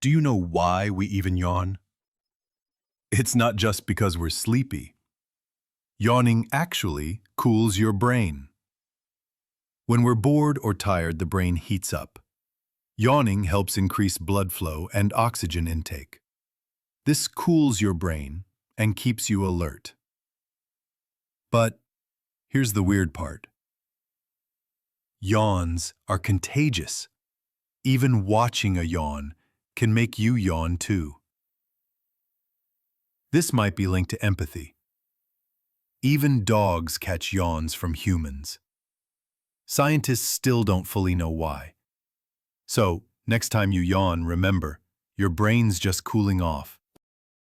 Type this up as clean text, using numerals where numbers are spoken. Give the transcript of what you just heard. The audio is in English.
Do you know why we even yawn? It's not just because we're sleepy. Yawning actually cools your brain. When we're bored or tired, the brain heats up. Yawning helps increase blood flow and oxygen intake. This cools your brain and keeps you alert. But here's the weird part. Yawns are contagious. Even watching a yawn can make you yawn too. This might be linked to empathy. Even dogs catch yawns from humans. Scientists still don't fully know why. So, next time you yawn, remember, your brain's just cooling off.